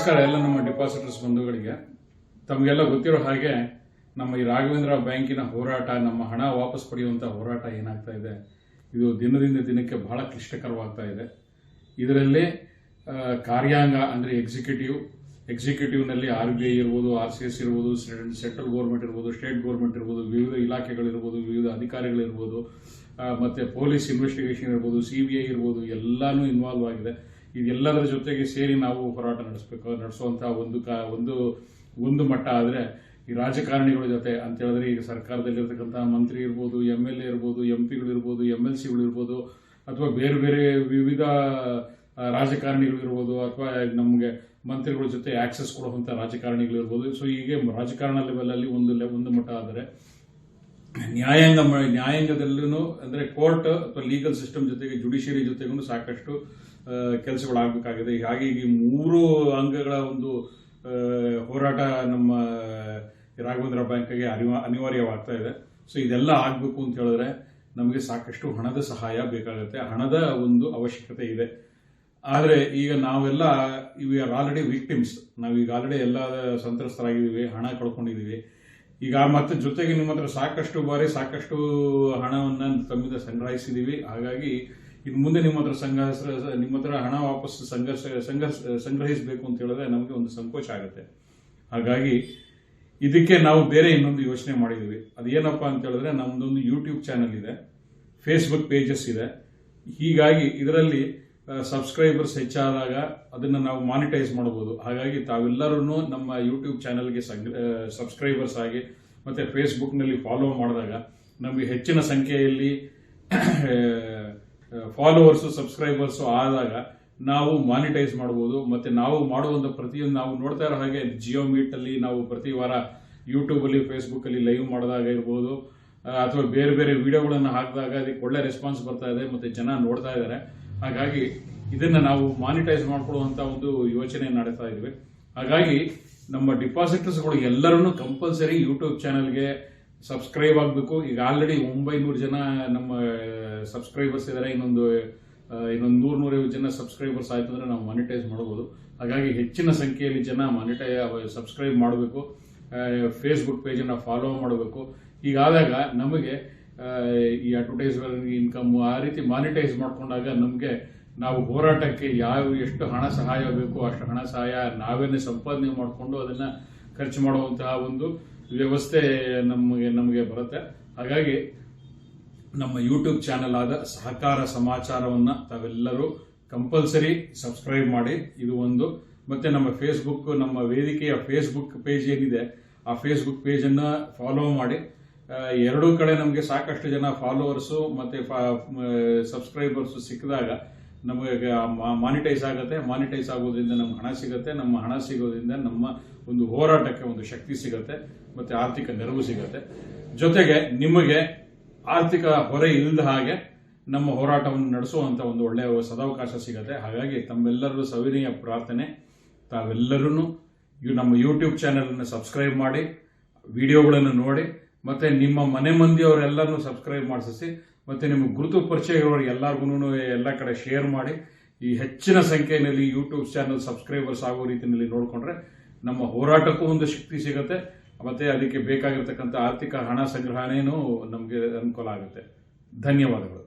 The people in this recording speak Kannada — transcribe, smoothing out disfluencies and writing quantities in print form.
ನಮಸ್ಕಾರ ಎಲ್ಲ ನಮ್ಮ ಡಿಪಾಸಿಟರ್ಸ್ ಬಂಧುಗಳಿಗೆ. ತಮಗೆಲ್ಲ ಗೊತ್ತಿರೋ ಹಾಗೆ ನಮ್ಮ ಈ ರಾಘವೇಂದ್ರ ಬ್ಯಾಂಕಿನ ಹೋರಾಟ, ನಮ್ಮ ಹಣ ವಾಪಸ್ ಪಡೆಯುವಂಥ ಹೋರಾಟ ಏನಾಗ್ತಾ ಇದೆ, ಇದು ದಿನದಿಂದ ದಿನಕ್ಕೆ ಬಹಳ ಕ್ಲಿಷ್ಟಕರವಾಗ್ತಾ ಇದೆ. ಇದರಲ್ಲಿ ಕಾರ್ಯಾಂಗ ಅಂದರೆ ಎಕ್ಸಿಕ್ಯೂಟಿವ್ನಲ್ಲಿ RBI ಇರ್ಬೋದು, RCS ಇರ್ಬೋದು, ಸೆಂಟ್ರಲ್ ಗೌರ್ಮೆಂಟ್ ಇರ್ಬೋದು, ಸ್ಟೇಟ್ ಗೌರ್ಮೆಂಟ್ ಇರ್ಬೋದು, ವಿವಿಧ ಇಲಾಖೆಗಳಿರ್ಬೋದು, ವಿವಿಧ ಅಧಿಕಾರಿಗಳಿರ್ಬೋದು, ಮತ್ತು ಪೊಲೀಸ್ ಇನ್ವೆಸ್ಟಿಗೇಷನ್ ಇರ್ಬೋದು, CBI ಇರ್ಬೋದು, ಎಲ್ಲಾನು ಇನ್ವಾಲ್ವ್ ಆಗಿದೆ. ಇದೆಲ್ಲದರ ಜೊತೆಗೆ ಸೇರಿ ನಾವು ಹೋರಾಟ ನಡೆಸುವಂಥ ಒಂದು ಮಟ್ಟ ಆದರೆ ಈ ರಾಜಕಾರಣಿಗಳ ಜೊತೆ ಅಂತ ಹೇಳಿದ್ರೆ ಈಗ ಸರ್ಕಾರದಲ್ಲಿರ್ತಕ್ಕಂಥ ಮಂತ್ರಿ ಇರ್ಬೋದು, MLA ಇರ್ಬೋದು, MP ಗಳಿರ್ಬೋದು, MLCಗಳು ಇರ್ಬೋದು, ಅಥವಾ ಬೇರೆ ಬೇರೆ ವಿವಿಧ ರಾಜಕಾರಣಿಗಳಿರ್ಬೋದು, ಅಥವಾ ನಮಗೆ ಮಂತ್ರಿಗಳ ಜೊತೆ ಆಕ್ಸೆಸ್ ಕೊಡುವಂಥ ರಾಜಕಾರಣಿಗಳಿರ್ಬೋದು. ಸೊ ಹೀಗೆ ರಾಜಕಾರಣ ಲೆವೆಲಲ್ಲಿ ಒಂದು ಮಟ್ಟ ಆದರೆ ನ್ಯಾಯಾಂಗದಲ್ಲೂ ಅಂದರೆ ಕೋರ್ಟ್ ಅಥವಾ ಲೀಗಲ್ ಸಿಸ್ಟಮ್ ಜೊತೆಗೆ ಜುಡಿಷಿಯರಿ ಜೊತೆಗೂ ಸಾಕಷ್ಟು ಕೆಲಸಗಳಾಗಬೇಕಾಗಿದೆ. ಹೀಗಾಗಿ ಈ ಮೂರು ಅಂಗಗಳ ಒಂದು ಹೋರಾಟ ನಮ್ಮ ರಾಘವೇಂದ್ರ ಬ್ಯಾಂಕ್ಗೆ ಅನಿವಾರ್ಯವಾಗ್ತಾ ಇದೆ. ಸೊ ಇದೆಲ್ಲ ಆಗಬೇಕು ಅಂತ ಹೇಳಿದ್ರೆ ನಮಗೆ ಸಾಕಷ್ಟು ಹಣದ ಸಹಾಯ ಬೇಕಾಗುತ್ತೆ, ಹಣದ ಒಂದು ಅವಶ್ಯಕತೆ ಇದೆ. ಆದರೆ ಈಗ ನಾವೆಲ್ಲ ಆಲ್ರೆಡಿ ವಿಕ್ಟಿಮ್ಸ್, ನಾವೀಗ ಆಲ್ರೆಡಿ ಎಲ್ಲ ಸಂತ್ರಸ್ತರಾಗಿದ್ದೀವಿ, ಹಣ ಕಳ್ಕೊಂಡಿದ್ದೀವಿ. ಈಗ ಮತ್ತೆ ಜೊತೆಗೆ ನಿಮ್ಮ ಹತ್ರ ಸಾಕಷ್ಟು ಹಣವನ್ನು ತಮ್ಮಿಂದ ಸಂಗ್ರಹಿಸಿದ್ದೀವಿ. ಹಾಗಾಗಿ ಇನ್ನು ಮುಂದೆ ನಿಮ್ಮ ಹತ್ರ ಹಣ ವಾಪಸ್ ಸಂಗ್ರಹಿಸಬೇಕು ಅಂತ ಹೇಳಿದ್ರೆ ನಮಗೆ ಒಂದು ಸಂಕೋಚ ಆಗುತ್ತೆ. ಹಾಗಾಗಿ ಇದಕ್ಕೆ ನಾವು ಬೇರೆ ಇನ್ನೊಂದು ಯೋಚನೆ ಮಾಡಿದ್ದೀವಿ. ಅದೇನಪ್ಪ ಅಂತ ಹೇಳಿದ್ರೆ ನಮ್ದೊಂದು YouTube ಚಾನೆಲ್ ಇದೆ, Facebook ಪೇಜಸ್ ಇದೆ. ಹೀಗಾಗಿ ಇದರಲ್ಲಿ ಸಬ್ಸ್ಕ್ರೈಬರ್ಸ್ ಹೆಚ್ಚಾದಾಗ ಅದನ್ನು ನಾವು ಮಾನಿಟೈಸ್ ಮಾಡಬಹುದು. ಹಾಗಾಗಿ ತಾವೆಲ್ಲರೂ ನಮ್ಮ YouTube ಚಾನೆಲ್ಗೆ ಸಬ್ಸ್ಕ್ರೈಬರ್ಸ್ ಆಗಿ ಮತ್ತೆ ಫೇಸ್ಬುಕ್ನಲ್ಲಿ ಫಾಲೋ ಮಾಡಿದಾಗ ನಮಗೆ ಹೆಚ್ಚಿನ ಸಂಖ್ಯೆಯಲ್ಲಿ ಫಾಲೋವರ್ಸು ಸಬ್ಸ್ಕ್ರೈಬರ್ಸು ಆದಾಗ ನಾವು ಮಾನಿಟೈಸ್ ಮಾಡಬಹುದು. ಮತ್ತೆ ನಾವು ಮಾಡುವಂಥ ಪ್ರತಿಯೊಂದು ನಾವು ನೋಡ್ತಾ ಇರೋ ಹಾಗೆ ಜಿಯೋ ಮೀಟ್ ಅಲ್ಲಿ ನಾವು ಪ್ರತಿ ವಾರ ಯೂಟ್ಯೂಬಲ್ಲಿ ಫೇಸ್ಬುಕ್ಕಲ್ಲಿ ಲೈವ್ ಮಾಡಿದಾಗ ಇರ್ಬೋದು, ಅಥವಾ ಬೇರೆ ಬೇರೆ ವಿಡಿಯೋಗಳನ್ನು ಹಾಕಿದಾಗ ಅದಕ್ಕೆ ಒಳ್ಳೆ ರೆಸ್ಪಾನ್ಸ್ ಬರ್ತಾ ಇದೆ, ಮತ್ತೆ ಜನ ನೋಡ್ತಾ ಇದ್ದಾರೆ. ಹಾಗಾಗಿ ಇದನ್ನ ನಾವು ಮಾನಿಟೈಸ್ ಮಾಡ್ಕೊಳ್ಳುವಂತ ಒಂದು ಯೋಚನೆ ನಡೆಸ್ತಾ ಇದ್ವಿ. ಹಾಗಾಗಿ ನಮ್ಮ ಡಿಪಾಸಿಟರ್ಸ್ಗಳು ಎಲ್ಲರನ್ನೂ ಕಂಪಲ್ಸರಿ YouTube ಚಾನೆಲ್ಗೆ ಸಬ್ಸ್ಕ್ರೈಬ್ ಆಗಬೇಕು. ಈಗ ಆಲ್ರೆಡಿ 900 ಜನ ನಮ್ಮ ಸಬ್ಸ್ಕ್ರೈಬರ್ಸ್ ಇದ್ದಾರೆ. ಇನ್ನೊಂದು 100-150 ಜನ ಸಬ್ಸ್ಕ್ರೈಬರ್ಸ್ ಆಯ್ತು ಅಂದ್ರೆ ನಾವು ಮಾನಿಟೈಸ್ ಮಾಡಬಹುದು. ಹಾಗಾಗಿ ಹೆಚ್ಚಿನ ಸಂಖ್ಯೆಯಲ್ಲಿ ಜನ ಸಬ್ಸ್ಕ್ರೈಬ್ ಮಾಡಬೇಕು, ಫೇಸ್ಬುಕ್ ಪೇಜನ್ನು ಫಾಲೋ ಮಾಡಬೇಕು. ಹೀಗಾದಾಗ ನಮಗೆ ಈ ಅಡ್ವರ್ಟೈಸ್ಮೆಂಟ್ ಇನ್ಕಮ್ ಆ ರೀತಿ ಮಾನಿಟೈಸ್ ಮಾಡ್ಕೊಂಡಾಗ ನಮಗೆ ನಾವು ಹೋರಾಟಕ್ಕೆ ಎಷ್ಟು ಹಣ ಸಹಾಯ ಬೇಕು ಅಷ್ಟು ಹಣ ಸಹಾಯ ನಾವೇನೇ ಸಂಪಾದನೆ ಮಾಡಿಕೊಂಡು ಅದನ್ನ ಖರ್ಚು ಮಾಡುವಂತಹ ಒಂದು ವ್ಯವಸ್ಥೆ ನಮಗೆ ಬರುತ್ತೆ. ಹಾಗಾಗಿ ನಮ್ಮ YouTube ಚಾನೆಲ್ ಆದ ಸಹಕಾರ ಸಮಾಚಾರವನ್ನ ತಾವೆಲ್ಲರೂ ಕಂಪಲ್ಸರಿ ಸಬ್ಸ್ಕ್ರೈಬ್ ಮಾಡಿ. ಇದು ಒಂದು. ಮತ್ತೆ ನಮ್ಮ ಫೇಸ್ಬುಕ್, ನಮ್ಮ ವೇದಿಕೆಯ ಫೇಸ್ಬುಕ್ ಪೇಜ್ ಏನಿದೆ ಆ ಫೇಸ್ಬುಕ್ ಪೇಜ್ ಅನ್ನ ಫಾಲೋ ಮಾಡಿ. ಎರಡೂ ಕಡೆ ನಮಗೆ ಸಾಕಷ್ಟು ಜನ ಫಾಲೋವರ್ಸು ಮತ್ತೆ ಸಬ್ಸ್ಕ್ರೈಬರ್ಸ್ ಸಿಕ್ಕಿದಾಗ ನಮಗೆ ಮಾನಿಟೈಸ್ ಆಗುತ್ತೆ. ಮಾನಿಟೈಸ್ ಆಗೋದ್ರಿಂದ ನಮ್ಗೆ ಹಣ ಸಿಗುತ್ತೆ. ನಮ್ಮ ಹಣ ಸಿಗೋದ್ರಿಂದ ನಮ್ಮ ಒಂದು ಹೋರಾಟಕ್ಕೆ ಒಂದು ಶಕ್ತಿ ಸಿಗುತ್ತೆ, ಮತ್ತೆ ಆರ್ಥಿಕ ನೆರವು ಸಿಗುತ್ತೆ. ಜೊತೆಗೆ ನಿಮಗೆ ಆರ್ಥಿಕ ಹೊರೆ ಇಲ್ಲದ ಹಾಗೆ ನಮ್ಮ ಹೋರಾಟವನ್ನು ನಡೆಸುವಂತ ಒಂದು ಒಳ್ಳೆಯ ಸದಾವಕಾಶ ಸಿಗುತ್ತೆ. ಹಾಗಾಗಿ ತಮ್ಮೆಲ್ಲರೂ ಸವಿನಯ ಪ್ರಾರ್ಥನೆ, ತಾವೆಲ್ಲರೂ ನಮ್ಮ YouTube ಚಾನೆಲ್ ಅನ್ನು ಸಬ್ಸ್ಕ್ರೈಬ್ ಮಾಡಿ, ವಿಡಿಯೋಗಳನ್ನು ನೋಡಿ, ಮತ್ತೆ ನಿಮ್ಮ ಮನೆ ಮಂದಿಯವರೆಲ್ಲರನ್ನು ಸಬ್ಸ್ಕ್ರೈಬ್ ಮಾಡಿಸಿ, ಮತ್ತೆ ನಿಮ್ಮ ಗುರುತು ಪರಿಚಯ ಇರೋರು ಎಲ್ಲರಿಗೂ ಎಲ್ಲ ಕಡೆ ಶೇರ್ ಮಾಡಿ. ಈ ಹೆಚ್ಚಿನ ಸಂಖ್ಯೆಯಲ್ಲಿ YouTube ಚಾನೆಲ್ ಸಬ್ಸ್ಕ್ರೈಬರ್ಸ್ ಆಗೋ ರೀತಿಯಲ್ಲಿ ನೋಡಿಕೊಂಡ್ರೆ ನಮ್ಮ ಹೋರಾಟಕ್ಕೂ ಒಂದು ಶಕ್ತಿ ಸಿಗುತ್ತೆ, ಮತ್ತೆ ಅದಕ್ಕೆ ಬೇಕಾಗಿರ್ತಕ್ಕಂಥ ಆರ್ಥಿಕ ಹಣ ಸಂಗ್ರಹಣೆಯೂ ನಮಗೆ ಅನುಕೂಲ ಆಗುತ್ತೆ. ಧನ್ಯವಾದಗಳು.